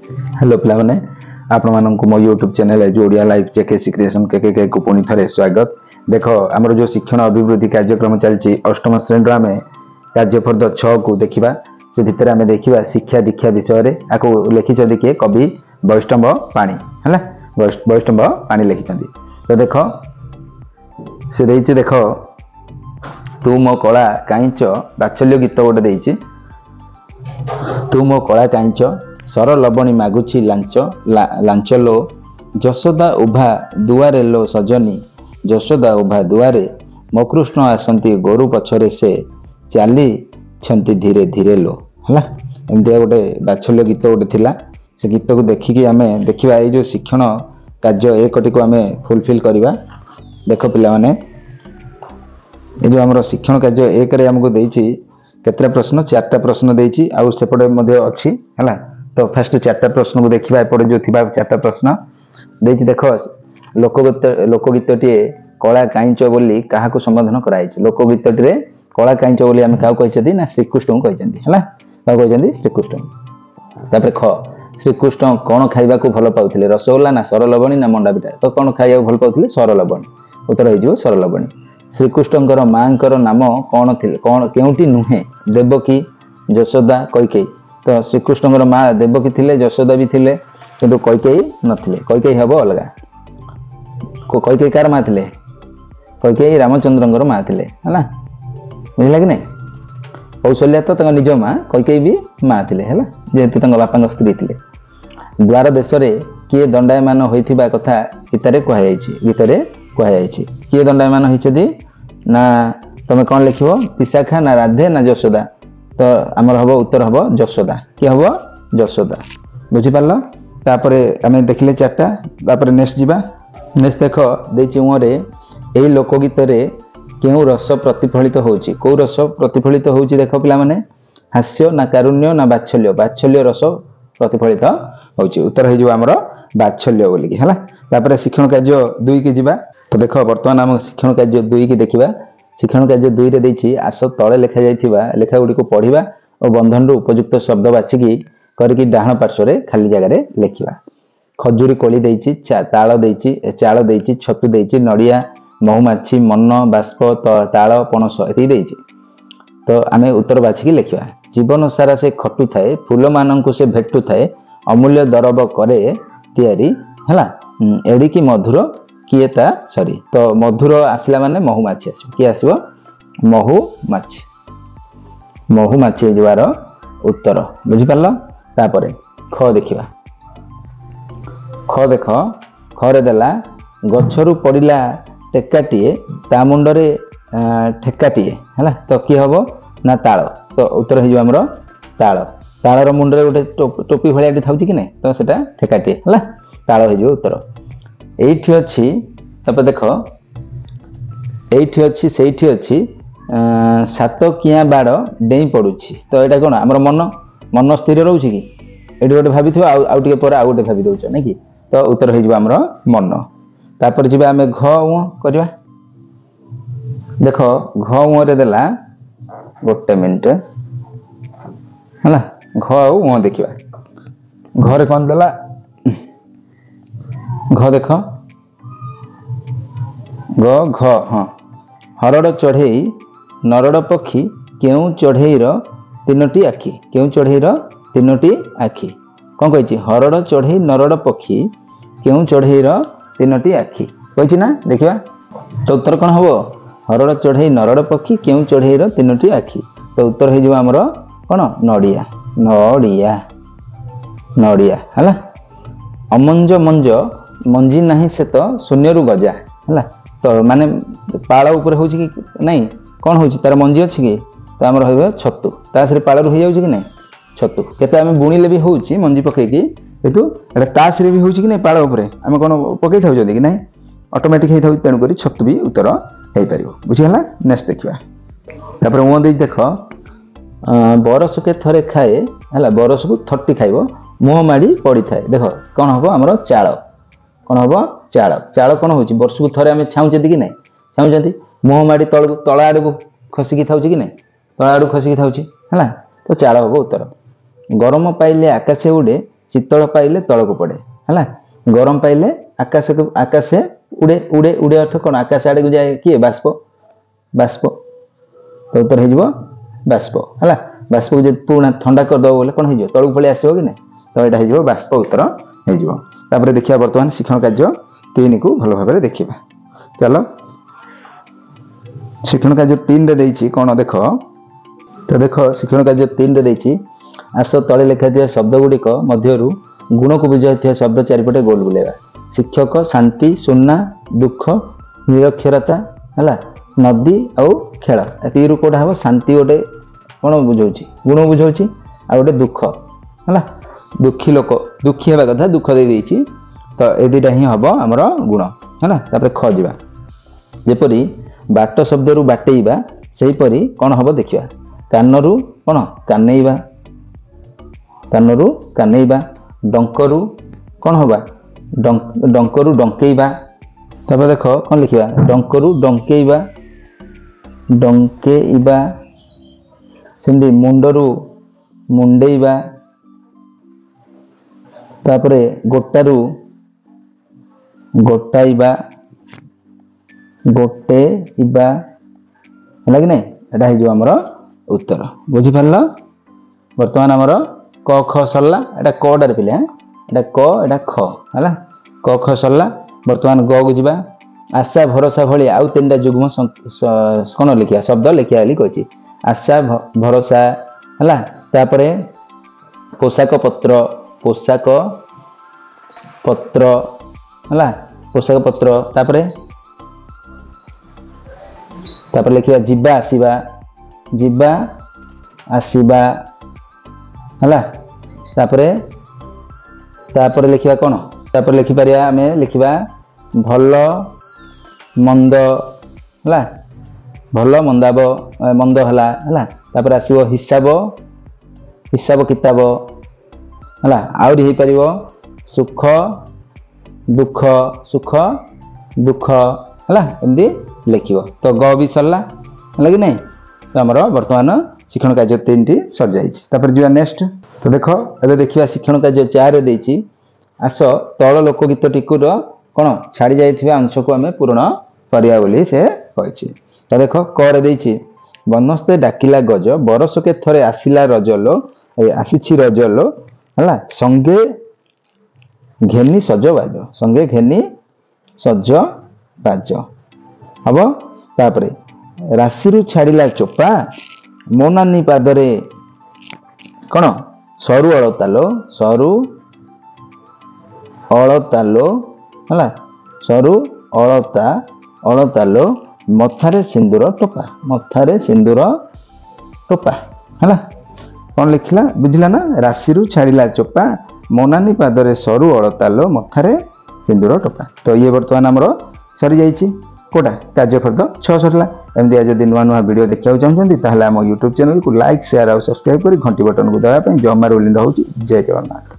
Hello पिलाने आपण मानक मो YouTube channel Odia life JKC creation के को पुणी थे स्वागत। देख आमर जो शिक्षण अभिवृद्धि कार्यक्रम चलती अष्टम श्रेणी आम कार्यफर्द 6 को देखा से भितर आम देखा शिक्षा दीक्षा विषय में लिखिं किए कवि वैष्णव पाणी है वैष्णव पाणी लिखिं। तो देख से देख तू मो कला काईच बात्सल्य गीत गोटे देती तू मो कला काईच सर लबणी मागुची लांच लो यशोदा उभा दुआरे लो सजनी यशोदा उभा दुआरे मो कृष्ण आसंती गोरु पछरे से चली छंती धीरे धीरे लो है एमती गोटे बात्सल्य गीत गोटे थिला। से गीत को देखिकी आम देखा ये जो शिक्षण कार्य एकटी को आम फुलफिल करवा। देख पिलाने ये जो आम शिक्षण कार्य एक आमको देती केतटा प्रश्न 4टा प्रश्न देती आउ सेपटे अच्छी है। तो फास्ट 4टा प्रश्न को देखा एपटे जो थी 4टा प्रश्न देती देख लोकगीतटी कला काईच बोली क्या संबोधन कराई। लोकगीतटी कला काईच बोली आम क्या कहते ना श्रीकृष्ण को कहते है क्या कहते श्रीकृष्ण। तापर ख श्रीकृष्ण कौन खाइबा को भल पाउथिले रसगोल्ला ना सरलबणी ना मंडा पिठा। तो कौन खाइबा भल पाउथिले सरलबणी उत्तर हो सरलबणी। श्रीकृष्णकर माँकर नाम कौन थिले कौन केउटी नुहे देवकी यशोदा कैकेयी। तो श्रीकृष्णकर माँ देवकी थिले यशोदा भी थिले किंतु कैकेयी नथिले। कैकेयी हबो अलगा। कैकेयी कार माँ थिले कैकेयी रामचंद्रंकर माँ थिले है बुझला कि नहीं। कौशल्या तो निज माँ कैकेयी भी माँ थिले है जेहेतु बापा स्त्री थिले। द्वार देश रे किए दंडायमान होइथिबा कथा गीतरे कहुई किए दंडायमान होइछथि ना तमे कौन लिखिबो विशाखा ना राधे ना यशोदा। तो आमर हम उत्तर हम यशोदा किए हम यशोदा बुझिपार। तापर आम देखिले 4टा तापर नेक्स्ट जीवा। नेक्स्ट देख देछि उमरे एई लोकगीत रे केउ रस प्रतिफलित होउछि को रस प्रतिफलित होउछि। देख पिला माने हास्य ना कारुण्य ना बात्सल्य। बात्सल्य रस प्रतिफलित होउछि उत्तर हो आमर बात्सल्य बोलिकी है। तापर शिक्षण कार्य 2 की जीवा। तो देख वर्तमान आम शिक्षण कार्य 2 की देखा। शिक्षण कार्य 2 रे देछि आस तले लिखा जाइथिबा लेखा गुडी को पढ़िबा और बंधन रो उपयुक्त शब्द बाछिकी करके डाहण पार्श्व रे खाली जगह रे लिखिबा। खजूरी कोली देछि ताଳ देछि चाଳ देछि छतु देछि नडिया महुमाछी मन बाष्प ताଳ पणस एति देछि। तो आमे उत्तर बाछिकी लिखिबा। जीवन सारा से खटु थाए फूल माननकु से भेटु थाए अमूल्य दरब करे तैयारी है एड़ी की मधुर किए ता सॉरी। तो मधुर आसला माने महुमाछी आसो किए आसो महुमाछी। महुमाछी जुआर उत्तर बुझिपार। तापर ख देखिबा। ख देख खरे देला गछरु पड़िला टेकाटीए ता मुंडरे ठेकाटीए है। तो किए हम ना ताଳ। तो उत्तर हो आमर ताଳ। ताଳर मुंडरे गोटे टोपी भाया थाउची कि नहीं। तो सेटा ठेकाटीए है ताଳ हो उत्तर। एठी अछि तब देख एठी अछि सेठी अछि 7 किया बाड़ डेई पड़ुछि। तो एटा कोन हमर मन मन स्थिर रहउछि कि एठी गोटे भाबी थिबा आउ टिके पर आउ गोटे भाबी दउछ नै कि। तो उत्तर हो जिबा हमर मन। तापर जिबा हमें घ उ करबा। देख घ उ रे देला गोटे मिनिट हला घ उ देखिबा। घरे कोन देला घ देख ग घ हाँ हरड़ चढ़ई नरड़ पक्षी केउ चढ़ईर 3टी आखि। केउ चढ़ईर 3टी आखि कौन कही हरड़ चढ़ई नरड़ पक्षी केउ चढ़ईर 3टी आखि कही ना देखा। तो उत्तर कौन हम हरड़ चढ़ई नरड़ पक्षी केउ चढ़ईर 3टी आखि। तो उत्तर हो आमर कौन नड़िया नड़िया नड़िया है। अमंज मंज मंजी नहीं से तो शून्य रु गजा है। तो माने पाଳ ऊपर हो कि नहीं कौन हो तार मंजी अच्छी कि। तो आम रहा छतु तासरे पाळरू हो जाऊँ कि नहीं छतु केते आम बुणिले भी हो मंजी पकईकी कितु तासरे भी हो कि नहीं पाळ उपरे आम कौन पकई था कि नहीं ऑटोमेटिक होता है। तेणुक छतु भी उत्तर हो पार बुझीगला। नेक्स्ट देखा। तापर मुँह दे देख बरस के थरे खाए है बरस को थर्टी खाइब मुँह माड़ी पड़ी थाए। देख कौन हम आमर चाळ कौन हम चाळ। चाळ कौन हो वर्ष को थरे आम छाऊँचे कि नहीं छाऊँच मुँह माड़ी तल आड़ को खसिकी था कि नहीं तल आड़ खसिकी था है। तो चाळ हम उत्तर। गरम पाइले आकाशे उड़े शीतल पाइले तलक पड़े है गरम पाइले आकाश आकाशे उड़े उड़े उड़े अर्थ कौन आकाश आड़े को जाए किए बाष्प बाष्प तो उत्तर हो बाष्प है बाष्प को जब पुणा ठंडा करदे बोले कौन हो तलू पलि आसो कि नहीं तो यहाँ हो बाष्प उत्तर हो देखिए बर्तमान शिक्षण कार्य 3 को भल भाव देखा चलो शिक्षण कार्य 3 रे देछि कौन देख तो देख शिक्षण कार्य 3 रे देछि आस तले लिखा शब्द गुड़िक मध्यरु गुण को बुझाई शब्द चारिपटे गोल बुलेगा शिक्षक शांति सुन्ना दुख निरक्षरता है नदी आउ खेल एतिरु कोटा हम शांति गोटे कौन बुझाऊँ गुण बुझाऊँ आ गोटे दुख है दुखी लोक दुखी हवा कथा दुख दे देछि तो ए दुटा ही हम आमर गुण है ख जा जेपरी बाट शब्द रु बाटेइबा सेहीपरि कौन हम देखा कानरू कौन कानेइबा कानरू कानेइबा डंकरू कौन हवा डंकरू डंकेइबा तब देख कौन लिखा डंकरू डंकेइबा डंकेइबा सेमती मुंडरू मुंडेइबा तापरे गोटारू गोटाइबा गोटेइबा है कि नहीं एटा हो आमर उत्तर बुझिपार बर्तमान आमर क ख सरला एटा कटार पिले एटा क एटा ख है क ख सरला बर्तमान ग को जा आशा भरोसा भली आउ 3टा जुग्म कौन लिखा शब्द लिखा कही आशा भरोसा है तापरे पोशाक पत्र है पोशाक पत्र तापरे लिखा जीवा आसीबा है तापरे लिखा कौन तापर लिखिपर आम लिखा भल मंद है भल मंदाब मंद है तापर आसो हिसाब हिसाब किताब है आहरी हो पार सुख दुख सुख दुख है एमती लिख तो ग भी सरला है कि नहीं तो आमर बर्तमान शिक्षण कार्य 3टी सर जापर जी नेक्स्ट तो देख ए देखा शिक्षण कार्य 4 देछि आस तल लोकगीत टिकुर कौन छाड़ी जाइए अंश को आम पूरण करवा बोली से कही तो देख कर देछि बनस्ते डाकिला गज बरसके थरे आसिला रजलो आसी रजलो है संगे घेनी सजबाज संगे घेनी सजबाज हम तापरे राशि छाड़िला चोपा मो नानी पादरे कौन सरु अलतालो है सरु अलता अलतालो मथारे सिंदूर टोपा है कौन लिखला बुझला ना राशि छाड़िला चोपा मो नानी पादरे सरु अलतालो मथारे सिंदूर टोपा तो ये बर्तमान आमर सरी जाइए कोटा कार्यफर्द 6 सरला एमती जदि नुआ नुआ वीडियो देखा चाहते हैं आम यूट्यूब चैनल को लाइक शेयर और सब्सक्राइब कर घंटी बटन को दबाई जमार रोलिंग रोचे जय जगन्नाथ।